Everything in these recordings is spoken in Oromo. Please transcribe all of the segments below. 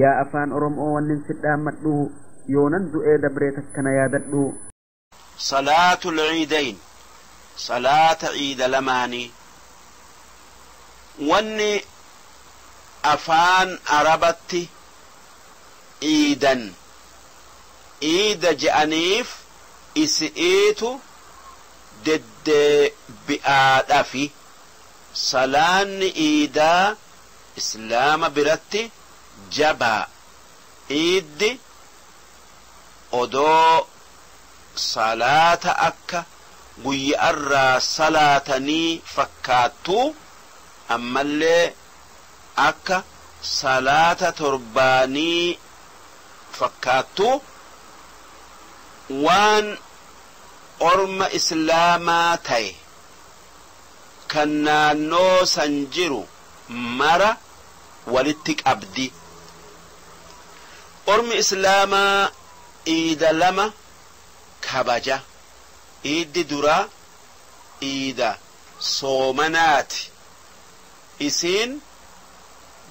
yaa afaan oromoo wannin sidhaammadhu yoonan du'ee dabreet akkana yaadadhu. salaatul ciidayn salaata ciida lamaanii wanni afaan arabatti ciidan ciida je'aniif isi'iitu deddeebi'aadhafi salaanni ciidaa islaama biratti jabaa ciiddi odoo salaata akka guyya'arraa salaatanii fakkaattu ammallee akka salaata torbaanii fakkaattu waan orma islaamaa ta'e kan naannoo san jiru mara walitti qabdi. ormi islaamaa ciida lama kabaja. ciiddi duraa ciida soomanaati. isiin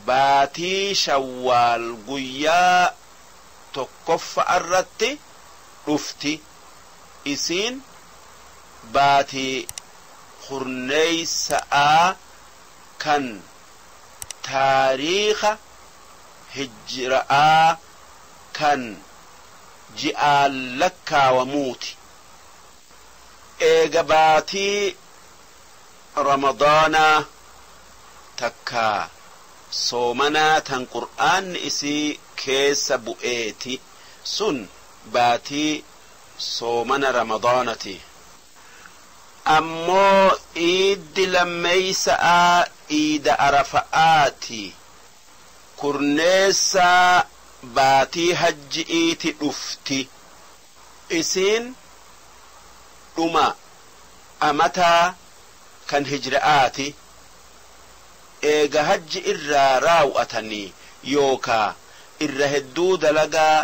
baatii shawwaal guyyaa tokkoffa irratti dhufti. isiin baatii hurneeysa'a kan taariikha hijra'aa kan ji'aan lakkaawamuuti. eega baatii ramadaanaa takkaa soomanaa tan qur'aanni isii keessa bu'eeti sun baatii soomana ramadaanati. ammoo ciiddi lammeeysa'a ciida arafa'aati. kurneessaa baatii hajji'iiti dhufti. isiin dhuma amataa kan hijra'aati. eega hajji irraa raawwatanii yookaa irra hedduu dalagaa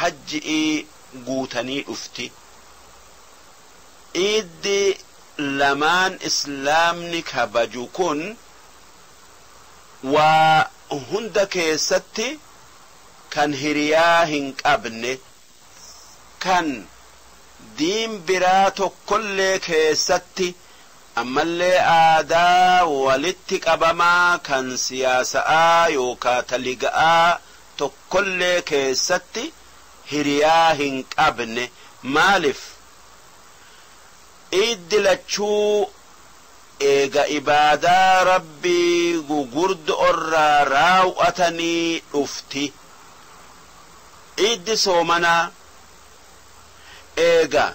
hajji'ii guutanii dhufti. ciiddi lamaan islaamni kabaju kun waa hunda keessatti kan hiriyaa hin qabne kan diin biraa tokkollee keessatti ammallee aadaa walitti qabamaa kan siyaasa'aa yookaa taliga'aa tokkollee keessatti hiriyaa hin qabne. maaliif ciiddi lachuu eega ibaadaa rabbii gugurdo irraa raawwatanii dhufti. ciiddi soomanaa eega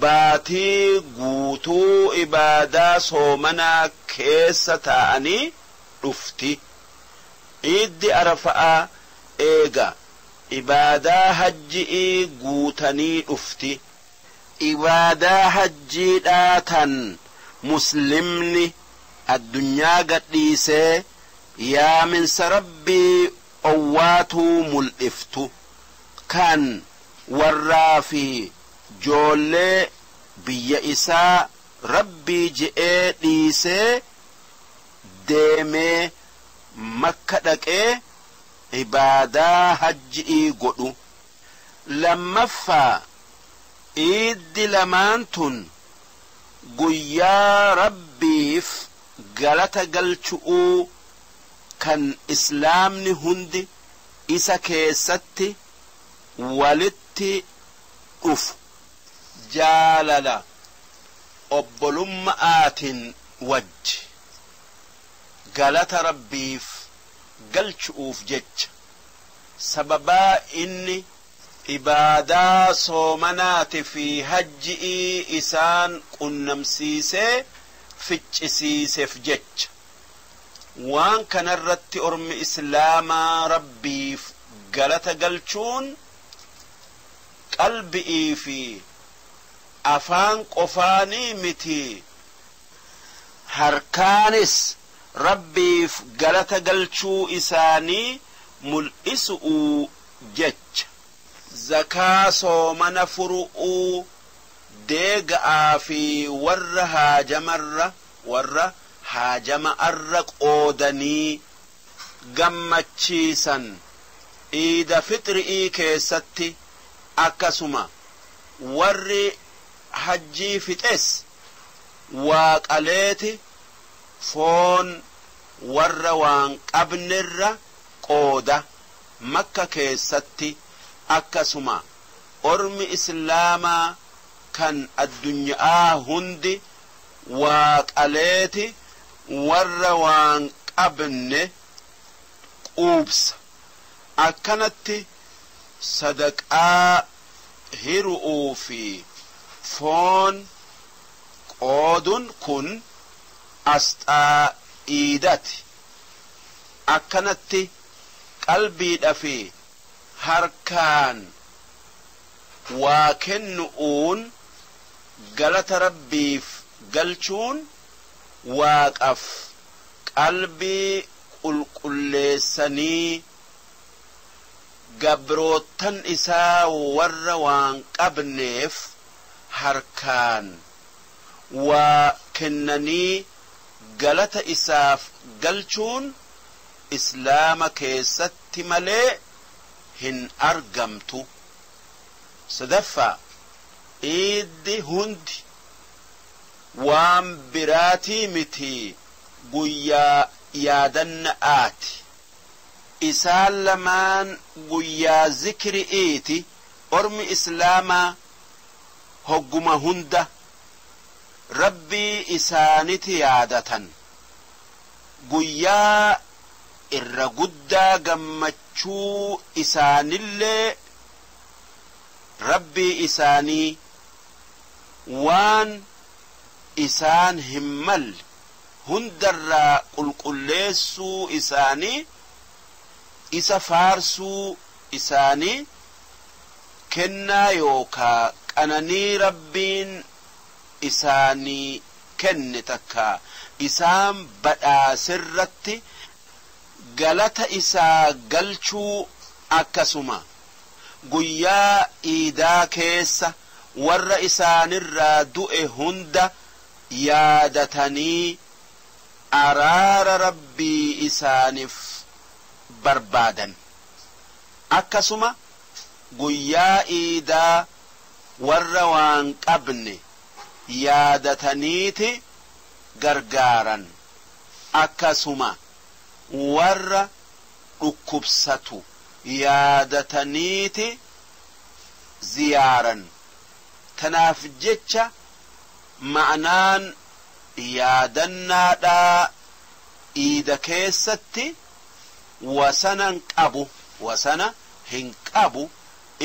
baatii guutuu ibaadaa soomanaa keessa taa'anii dhufti. ciiddi arafa'aa eega ibaadaa hajji'ii guutanii dhufti. ibaadaa hajjiidhaa tan muslimni addunyaa gadhiisee yaaminsa rabbii owwaatuu mul'iftu kan warraa fi joollee biyya isaa rabbii je'ee dhiisee deemee makka dhaqee ibaadaa hajji'ii godhu. lammaffaa ciiddi lamaan tun guyyaa rabbiif galata galchu'uu kan islaamni hundi isa keessatti walitti dhufu jaalala obbolummaa'aatiin wajji galata rabbiif galchu'uuf jecha sababaa inni ibaadaa soomanaati fi hajji'ii isaan qunnamsiisee ficcisiiseef jecha. waan kanarratti ormi islaamaa rabbiif galata galchuun qalbii fi afaan qofaanii miti harkaanis rabbiif galata galchuu isaanii mul'isu'uu jecha. zakaa soomana furu'uu deega'aa fi warra haajama arra qoodanii gammachiisan iida fitri'ii keessatti akkasuma warri hajjii fixes waaqaleeti foon warra waan qabnerra qooda makka keessatti akkasuma ormi islaamaa kan addunyaa hundi waaqaleeti warra waan qabne quubsa akkanatti sadaqaa hiru'uu fi foon qoodun kun asxaa iidati akkanatti qalbiidha fi harkaan waa kennu'uun galata rabbiif galchuun waaqaf qalbii qulqulleessanii gabrootan isaa warra waan qabneef harkaan waa kennanii galata isaaf galchuun islaama keessatti malee hin argamtu. sadaffaa iiddi hundi waan biraatii miti guyyaa yaadanna'aati. isaan lamaan guyyaa zikri'iiti. ormi islaamaa hogguma hunda rabbii isaaniti yaadatan guyyaa irra guddaa gammachuu isaanillee rabbii isaanii waan isaan hin malle hundarraa qulqulleessuu isaanii isa faarsuu isaanii kennaa yookaa qananii rabbiin isaanii kenne takka isaan badhaasirratti galata isaa galchuu akkasuma guyyaa iidaa keessa warra isaanirraa du'e hunda yaadatanii araara rabbii isaaniif barbaadan akkasuma guyyaa iidaa warra waan qabne yaadataniiti gargaaran akkasuma warra dhukkubsatu yaadataniiti ziyaaran. tanaaf jecha ma'anaan yaadannaadhaa iida keessatti wasana hin qabu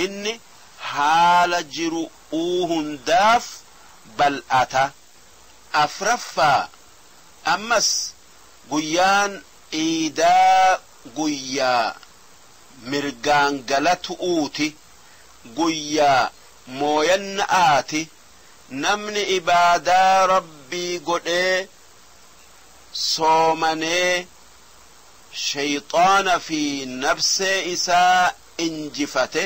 inni haala jiru hundaaf bal'ata. afraffaa ammas guyyaan iidaa guyyaa mirgaan galatu'uuti guyyaa mooyanna'aati. namni ibaadaa rabbii godhee soomanee shayxaana fi nafsee isaa injifate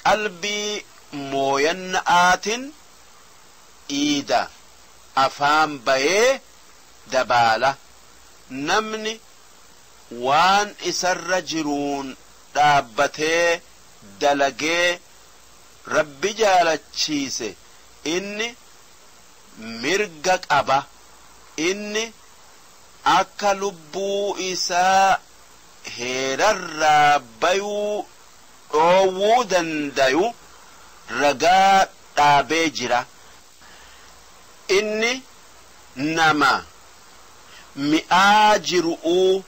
qalbii mooyanna'aatin iida afaan bayee dabaala. namni waan isarra jiruun dhaabbatee dalagee rabbi jaalachiise inni mirga qaba. inni akka lubbuu isaa heerarraa bayuu dhoowwuu dandayu ragaa dhaabee jira. inni nama mi'aa jiru'uu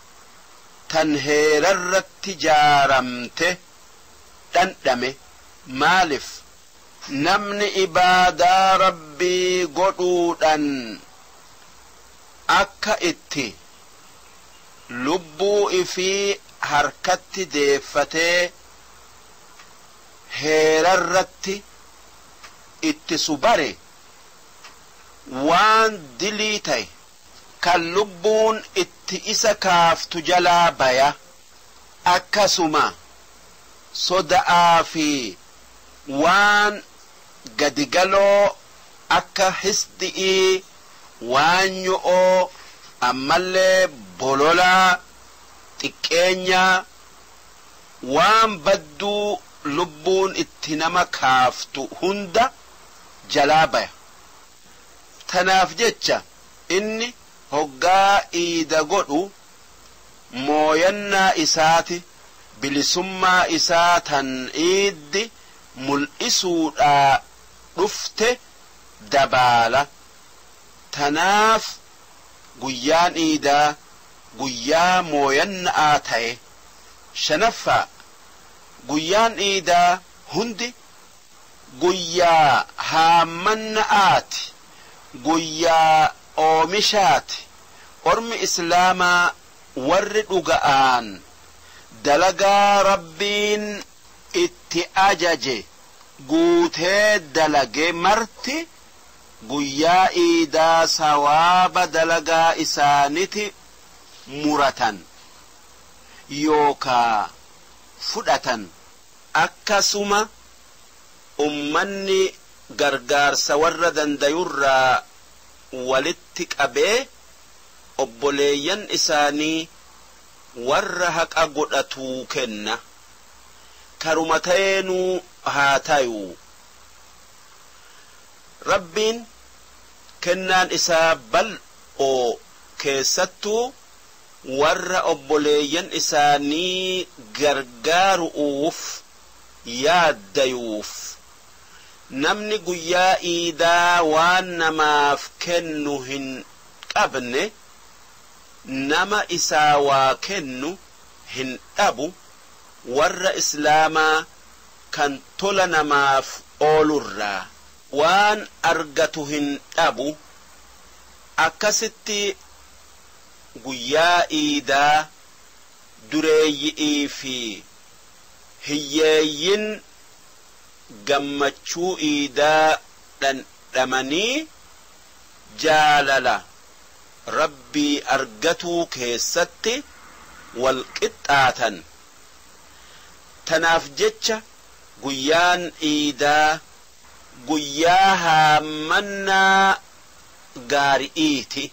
tan heerarratti jaaramte dhandhame. maalif namni ibaadaa rabbii godhuudhan akka itti lubbuu ifii harkatti deeffatee heerarratti ittisu bare waan dilii ta'e kan lubbuun itti isa kaaftu jalaa baya. akkasuma soda'aa fi waan gadigaloo akka hisdi'ii waanyo'oo ammallee bololaa xiqqeenyaa waan badduu lubbuun itti nama kaaftu hunda jalaa baya. Tanaaf jecha inni hoggaa iida godhu mooyannaa isaati bilisummaa isaa tan iiddi mul'isuudhaa dhufte dabaala. Tanaaf guyyaan iidaa guyyaa mooyannaa ta'e. Shanaffaa guyyaan iidaa hundi guyyaa haammannaati, guyyaa oomishaati. Ormi islaamaa warri dhuga'aan dalagaa rabbiin itti ajaje guutee dalage marti guyyaa iidaa sawaaba dalagaa isaaniti muratan yookaa fudhatan. Akkasuma ummanni gargaarsa warra dandayurraa walitti qabee obboleeyyan isaanii warra haqa godhatuu kenna. Karuma ta'eenuu haa ta'uu rabbiin kennaan isaa bal'oo keessattuu warra obboleeyyan isaanii gargaaruuf yaaddayuuf. Namni guyyaa iidaa waan namaaf kennu hin qabne nama isaa waa kennu hin dhabu. Warra islaamaa kan tola namaaf oolurraa waan argatu hin dhabu. Akkasitti guyyaa iidaa dureeyyi'ii fi hiyyeeyyin gammachuu iidaa dhandhamanii jaalala rabbii argatuu keessatti wal qixxaatan. Tanaaf jecha guyyaan iidaa guyyaa haammannaa gaari'iiti.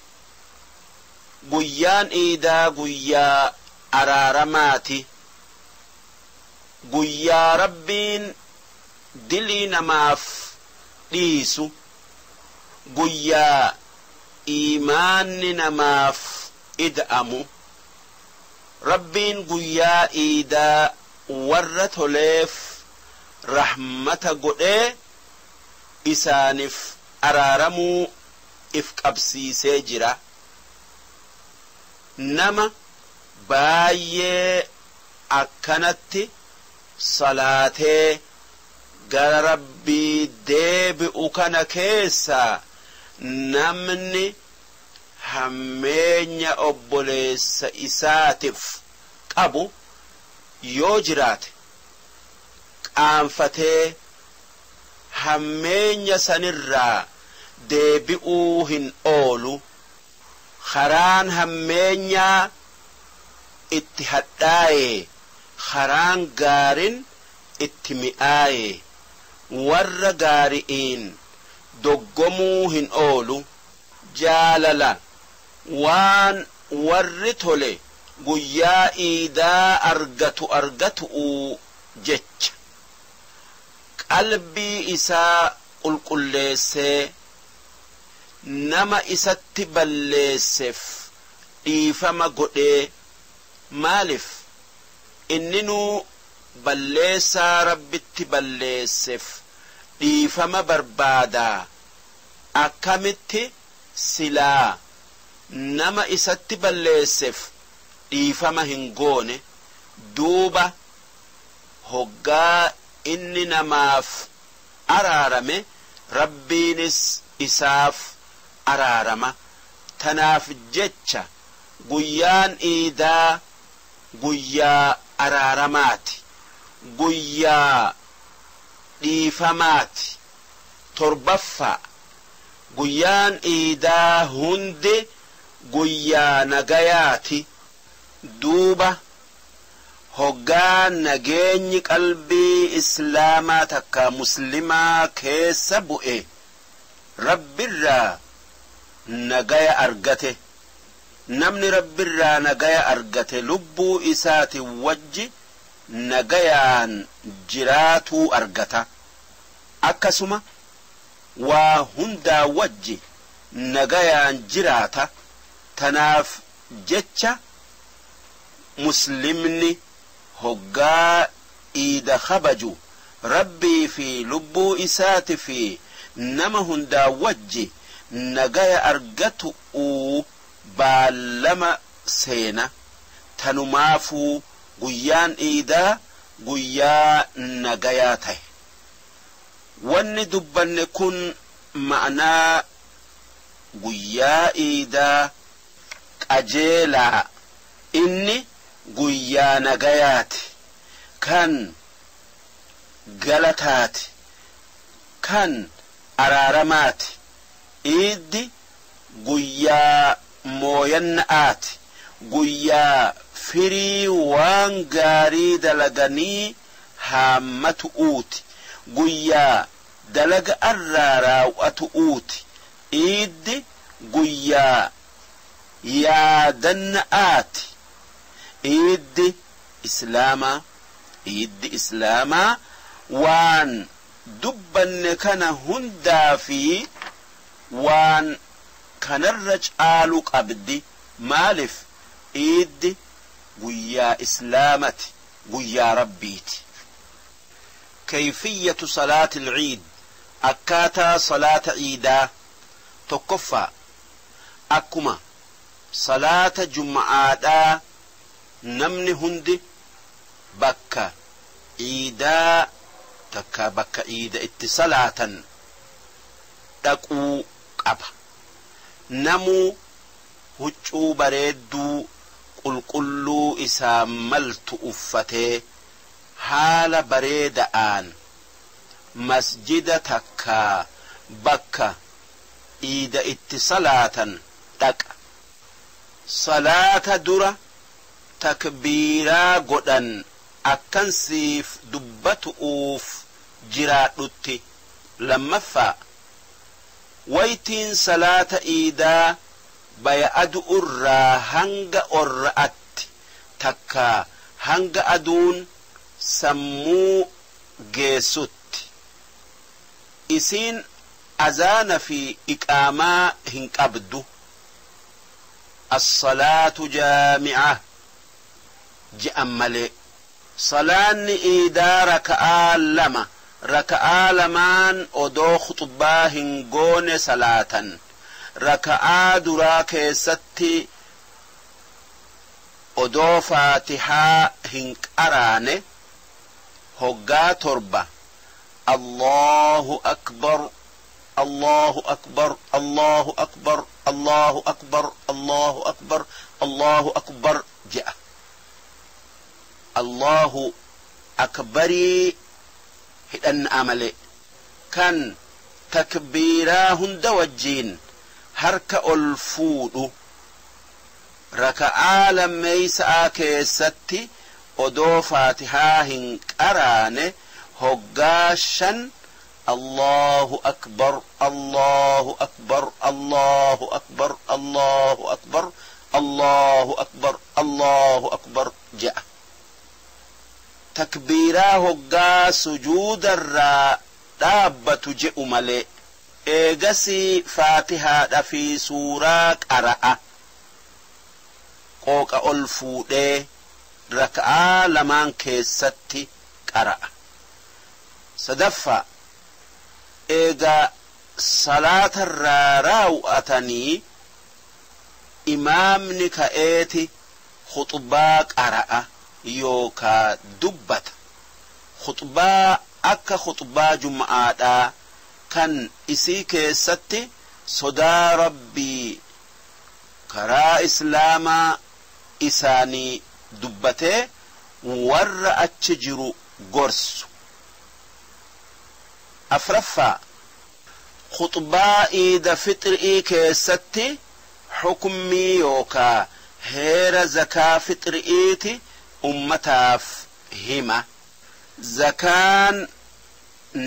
Guyyaan iidaa guyyaa araaramaati. Guyyaa rabbiin dilii namaaf dhiisu. Guyyaa iimaanni namaaf ida'amu. Rabbiin guyyaa iidaa warra toleef rahmata godhee isaaniif araaramuu if qabsiisee jira. Nama baay'ee akkanatti salaatee gara rabbii deebi'u kana keessaa namni hammeenya obboleessa isaatiif qabu yoo jiraate qaanfatee hammeenya sanirraa deebi'uu hin oolu. Karaan hammeenyaa itti hadhaaye, karaan gaarin itti mi'aaye. Warra gaari'iin doggomuu hin oolu. Jaalala waan warri tole guyyaa iidaa argatu'uu jecha qalbii isaa qulqulleessee nama isatti balleesseef dhiifama godhee. Maaliif inninuu balleessaa rabbitti balleesseef dhiifama barbaadaa. Akkamitti silaa nama isatti balleesseef dhiifama hin goone. Duuba hoggaa inni namaaf araarame rabbiinis isaaf araarama. Tanaaf jecha guyyaan iidaa guyyaa araaramaati, guyyaa dhiifamaati. Torbaffaa guyyaan iidaa hundi guyyaa nagayaati. Duuba hoggaa nageenyi qalbii islaamaa takka muslimaa keessa bu'e rabbirraa nagaya argate. Namni rabbirraa nagaya argate lubbuu isaati wajji nagayaan jiraatuu argata. Akkasuma waa hundaa wajji nagayaan jiraata. Tanaaf jecha muslimni hoggaa iida kabaju rabbii fi lubbuu isaati fi nama hundaa wajji nagaya argatu baallama seena. Tanumaafuu guyyaan iidaa guyyaa nagayaa ta'e. Wanni dubbanne kun ma'anaa guyyaa iidaa qajeelaa inni guyyaa nagayaati, kan galataati, kan araaramaati. Iiddi guyyaa mooyanna'aati, guyyaa firii waan gaarii dalaganii haammatu'uuti, guyyaa dalaga irraa raawwatu'uuti. Iiddi guyyaa yaadanna'aati. Iiddi islaamaa waan dubbanne kana hundaa fi waan kanarra caalu qabdi. Maaliif? Iiddi guyyaa islaamati, guyyaa rabbiiti. كيفية صلاة العيد أكاتا صلاة عيدا تكفى أكما صلاة جمعادا نمن هندي بكا عيدا تكا بكا عيدا اتصالاتا دقو قبا نمو هجو بريدو قلقلو إساملت أفتي haala bareeda'aan masjida takkaa bakka iida itti salaatan dhaqa. Salaata dura takbiiraa godhan akkansiif dubbatu'uuf jiraadhutti. Lammaffaa waytiin salaata iidaa baya adu'urraa hanga orra'atti takkaa hanga aduun sammuu geessutti. Isiin azaana fi iqaamaa hin qabdu. As-salaatu jaami'a je'an malee. Salaanni iidaa raka'aa lamaan odoo khuxbaa hin goone salaatan. Raka'aa duraa keessatti odoo faatihaa hin qaraane هقا تربة الله أكبر الله أكبر الله أكبر الله أكبر الله أكبر الله أكبر جاء الله أكبري هدن أملي كان تكبيراهن دوجين هرك الفود ركعا لما يسعى كيستي odoo faatihaa hin qaraane hoggaashan Allahu akbar Allahu akbar Allahu akbar Allahu akbar Allahu akbar Allahu akbar ja'a. Takbiiraa hoggaa sujuudarraa dhaabbatu je'u malee. Eegasii faatihaadha fi suuraa qara'a qooqa ol fuudhee raka'aa lamaan keessatti qara'a. Sadaffaa eegaa salaatarraa raawwatanii imaamni ka'eeti khuxbaa qara'a yookaa dubbata. Khuxbaa akka khuxbaa jum'aadhaa kan isii keessatti sodaa rabbii karaa islaamaa isaanii dubbatee warra achi jiru gorsu. Afraffaa khuxbaa iida fixrii keessatti xukummii yookaa heera zakaa fixri'iiti ummataaf hima. Zakaan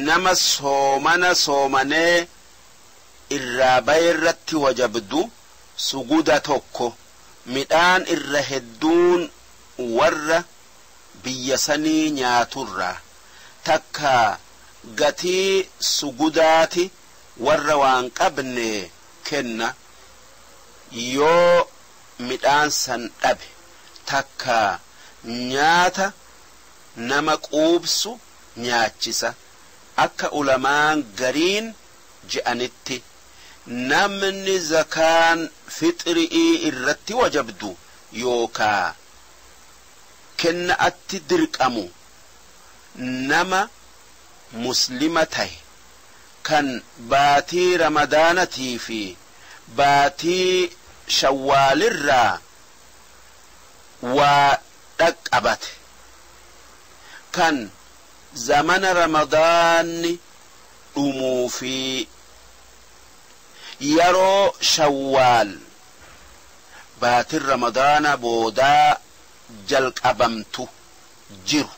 nama soomana soomanee irraa bayirratti wajabdu suguda tokko midhaan irra hedduun warra biyyasanii nyaaturraa takka gatii sugudaati warra waan qabne kenna yoo midhaan san dhabe takka nyaata nama quubsu nyaachisa akka ulamaan gariin je'anitti namni zakaan fixrii irratti wajabdu yookaa kenna atti dirqamu nama muslima tahe kan baatii ramadaanatii fi baatii shawwaalirraa waa dhaqqabate kan zamana ramadaanni dhumuu fi yeroo shawwaal baatiin ramadaana boodaa jalqabamtu jiru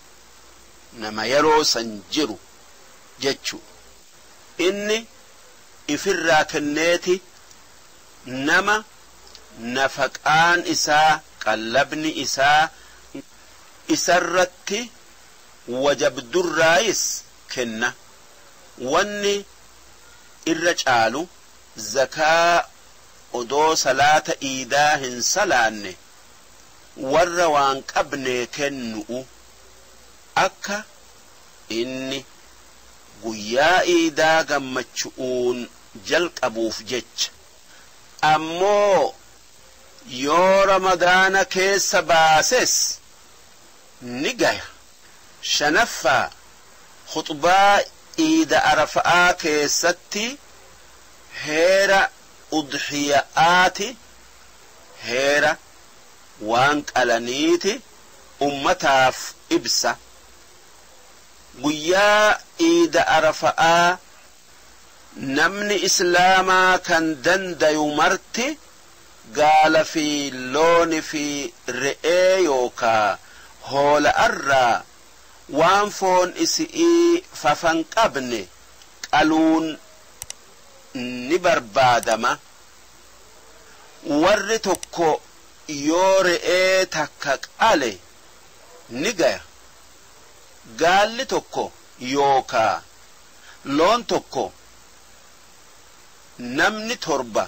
nama yeroo san jiru jechu inni ifirraa kenneeti nama nafaqaan isaa qallabni isaa isarratti wajabdurraayis kenna wanni irra caalu zakaa odoo salaata iidaa hin salaanne warra waan qabne kennu'u akka inni guyyaa iidaa gammachuun jalqabuuf jecha ammoo yoo ramadaana keessa baases ni gaya shanaffaa khutbaa iida arafa'aa keessatti heera udhiya'aati heera waan qalaniiti ummataaf ibsa guyyaa iida arafa'aa namni islaamaa kan dandayu marti gaala fi looni fi re'ee yookaa hoola arraa waan foon isi'ii fafan qabne qaluun ni barbaadama warri tokko yoo re'ee takka qale ni gaya gaalli tokko yookaa loon tokko namni torba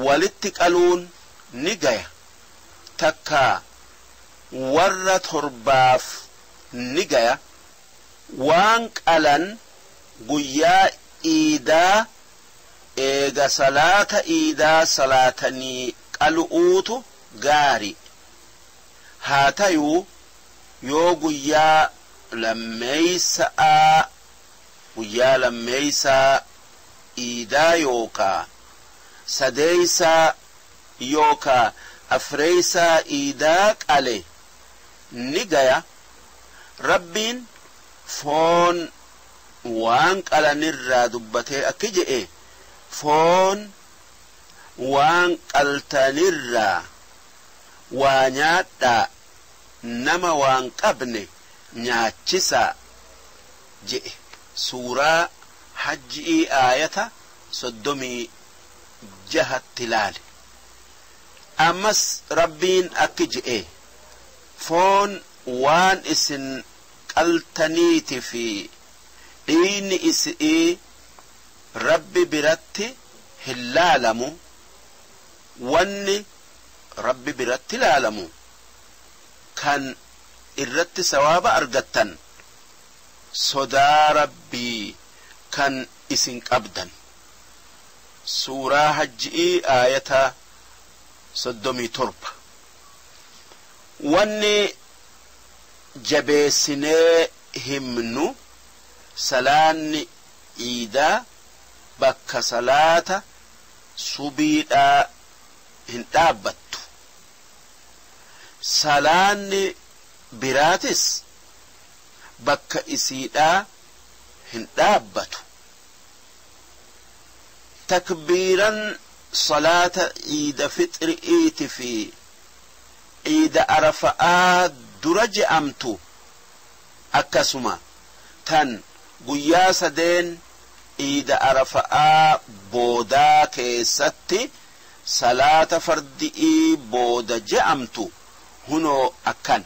walitti qaluun ni gaya takka warra torbaaf ni gaya waan qalan guyyaa iidaa eega salaata iidaa salaatanii qalu'uutu gaari haa tayuu yoo guyyaa lammeeysaa iidaa yookaa sadeeysaa yookaa afreeysaa iidaa qale ni gaya rabbiin foon waan qalanirraa dubbatee akki je'e foon waan qaltanirraa waa nyaadhaa nama waan qabne nyaachisaa je'e suuraa hajjii aayata 36 laale ammas rabbiin akki je'e foon waan isin qaltaniiti fi dhiini isii rabbi biratti hin laalamu wanni rabbi biratti laalamu kan irratti sawaaba argattan sodaa rabbii kan isin qabdan suuraa hajjii aayata 37 wanni jabeessinee himnu salaanni iidaa bakka salaata subiidhaa hin dhaabbattu salaanni biraatis bakka isiidhaa hin dhaabbatu takbiiran salaata iida fixri'iiti fi iida arafa'aa dura je'amtu akkasuma tan guyyaa sadeen iida arafa'aa boodaa keessatti salaata fardi'ii booda je'amtu hunoo akkan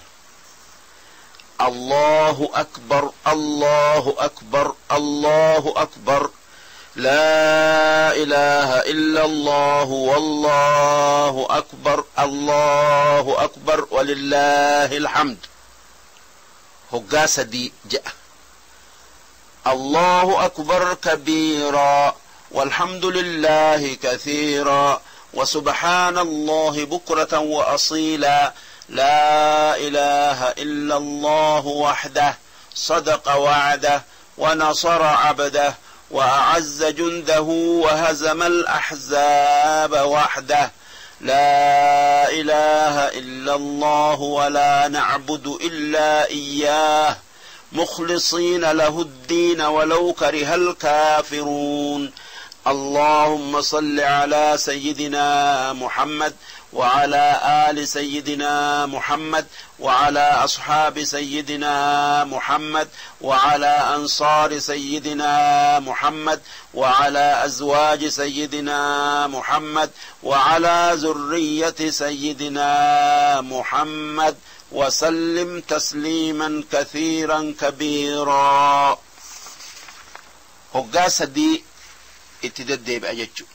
الله أكبر الله أكبر الله أكبر لا إله إلا الله والله أكبر الله أكبر ولله الحمد. هقا سدي جاء الله أكبر كبيرا والحمد لله كثيرا وسبحان الله بكرة وأصيلا لا إله إلا الله وحده صدق وعده ونصر عبده وأعز جنده وهزم الأحزاب وحده لا إله إلا الله ولا نعبد إلا إياه مخلصين له الدين ولو كره الكافرون. اللهم صل على سيدنا محمد وعلى آل سيدنا محمد وعلى أصحاب سيدنا محمد وعلى أنصار سيدنا محمد وعلى أزواج سيدنا محمد وعلى ذرية سيدنا محمد وسلم تسليما كثيرا كبيرا. هقا سدي اتدد بأججو